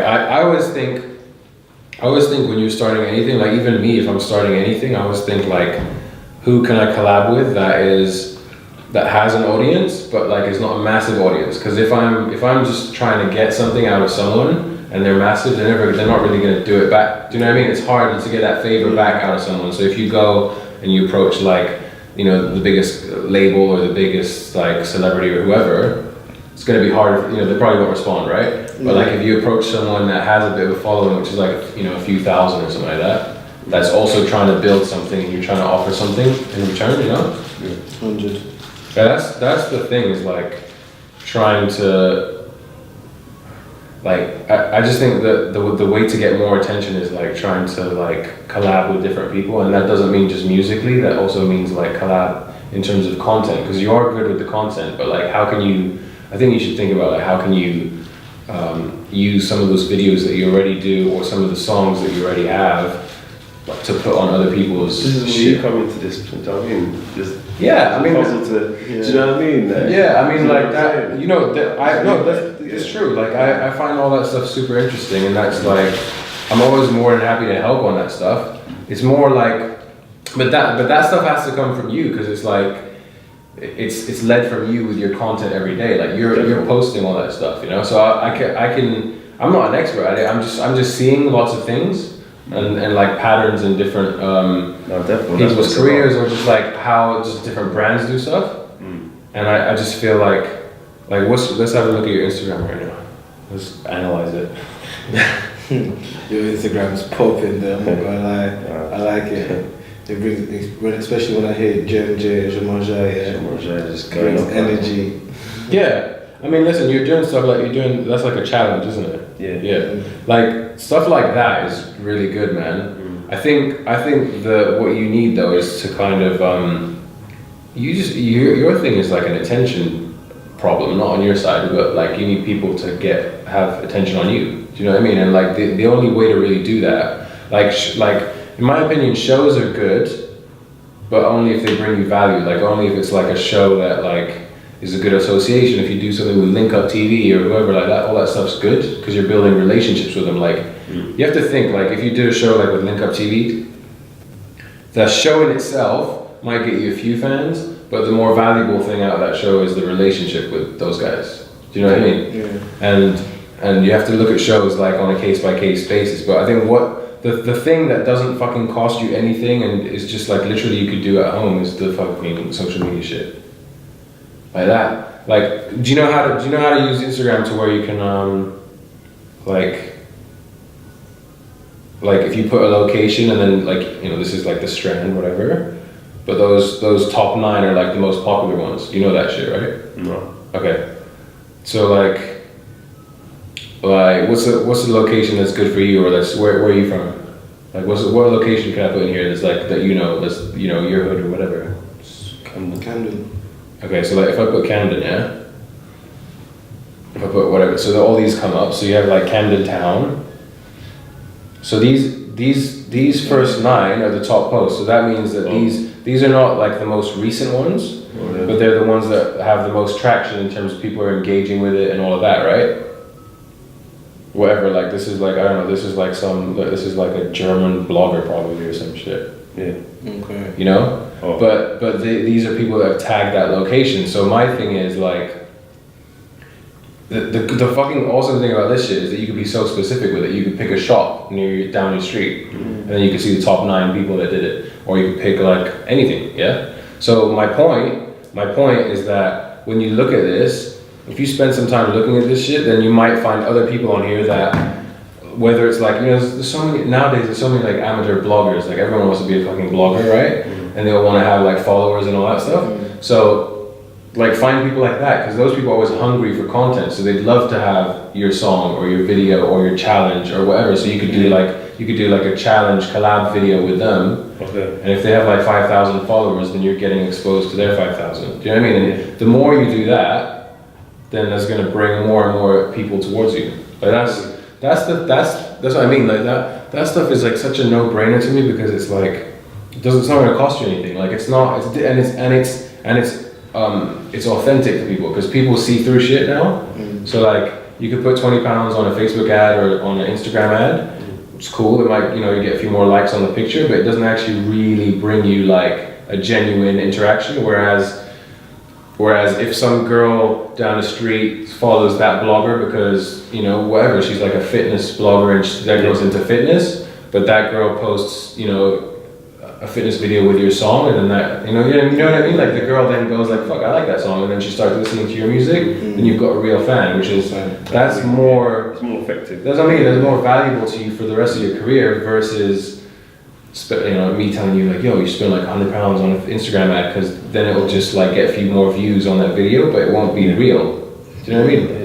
I always think when you're starting anything, like even me, if I'm starting anything, I always think like, who can I collab with that has an audience, but like it's not a massive audience. Because if I'm just trying to get something out of someone and they're massive, they're not really going to do it back. Do you know what I mean? It's hard to get that favor back out of someone. So if you go and you approach like, you know, the biggest label or the biggest like celebrity or whoever, it's going to be hard. You know, they probably won't respond, right? But like if you approach someone that has a bit of a following, which is like, you know, a few thousand or something like that, that's also trying to build something and you're trying to offer something in return, you know? 100. Yeah, that's the thing, is like trying to, like, I just think that the way to get more attention is like trying to like collab with different people, and that doesn't mean just musically, that also means like collab in terms of content, because you are good with the content, but like how can you, I think you should think about like how can you use some of those videos that you already do or some of the songs that you already have to put on other people's This is when shit. you come into this, do you know what I mean? Just Yeah, I mean, puzzle to, do you know what I mean? Like, yeah, I mean, you know like what I'm that, saying? you know, it's true. Like, I find all that stuff super interesting, and that's like, I'm always more than happy to help on that stuff. It's more like, but that stuff has to come from you, because it's like, it's led from you with your content every day. Like you're posting all that stuff, you know. So I can. I'm not an expert at it. I'm just seeing lots of things and like patterns in different people's careers, or just like how just different brands do stuff. And I just feel like let's have a look at your Instagram right now. Let's analyze it. Your Instagram's popping there, I'm not gonna lie. I like it. It brings, especially when I hear J&J, just going up energy. Yeah, I mean, listen, you're doing stuff like you're doing. That's like a challenge, isn't it? Yeah. Like stuff like that is really good, man. I think what you need though is to kind of your thing is like an attention problem, not on your side, but like you need people to have attention on you. Do you know what I mean? And like the only way to really do that, like in my opinion, shows are good, but only if they bring you value. Like only if it's like a show that like is a good association. If you do something with Link Up TV or whoever like that, all that stuff's good because you're building relationships with them. Like you have to think like if you do a show like with Link Up TV, the show in itself might get you a few fans, but the more valuable thing out of that show is the relationship with those guys. Do you know what I mean? Yeah. And you have to look at shows like on a case-by-case basis. But I think the thing that doesn't fucking cost you anything and is just like literally you could do at home is the fucking social media shit. Like that. Like, do you know how to use Instagram to where you can like if you put a location and then like, you know, this is like the Strand, whatever, but those top 9 are like the most popular ones. You know that shit, right? No. Okay. So like what's the location that's good for you, or that's where are you from? Like what location can I put in here that's like that, you know, that's, you know, your hood or whatever? Camden. Okay, so like if I put Camden, yeah? If I put whatever, so all these come up. So you have like Camden Town. So these first 9 are the top posts. So that means that these are not like the most recent ones, but they're the ones that have the most traction in terms of people are engaging with it and all of that, right? Whatever, like this is like, I don't know, this is like a German blogger probably or some shit. Yeah. Okay. You know? Oh. But these are people that have tagged that location. So my thing is like, the fucking awesome thing about this shit is that you could be so specific with it. You could pick a shop down your street, and then you could see the top 9 people that did it. Or you could pick like anything, yeah? So my point is that when you look at this, if you spend some time looking at this shit, then you might find other people on here that, whether it's like, you know, there's so many like amateur bloggers, like everyone wants to be a fucking blogger, right? And they'll want to have like followers and all that stuff. So like find people like that, because those people are always hungry for content, so they'd love to have your song or your video or your challenge or whatever. So you could do like a challenge collab video with them. Okay. And if they have like 5,000 followers, then you're getting exposed to their 5,000. Do you know what I mean? And the more you do that, then that's going to bring more and more people towards you. Like that's what I mean. Like that stuff is like such a no-brainer to me, because it's like it's not going to cost you anything. Like it's authentic to people, because people see through shit now. So like you could put £20 on a Facebook ad or on an Instagram ad. It's cool. It might, you get a few more likes on the picture, but it doesn't actually really bring you like a genuine interaction. Whereas if some girl down the street follows that blogger because, whatever, she's like a fitness blogger and that goes into fitness, but that girl posts, a fitness video with your song, and then that, you know what I mean? Like the girl then goes like, fuck, I like that song, and then she starts listening to your music, then you've got a real fan, which is, that's more... It's more effective. That's what I mean, that's more valuable to you for the rest of your career versus... me telling you like, yo, you spend like £100 on an Instagram ad, because then it will just like get a few more views on that video, but it won't be real. Do you know what I mean?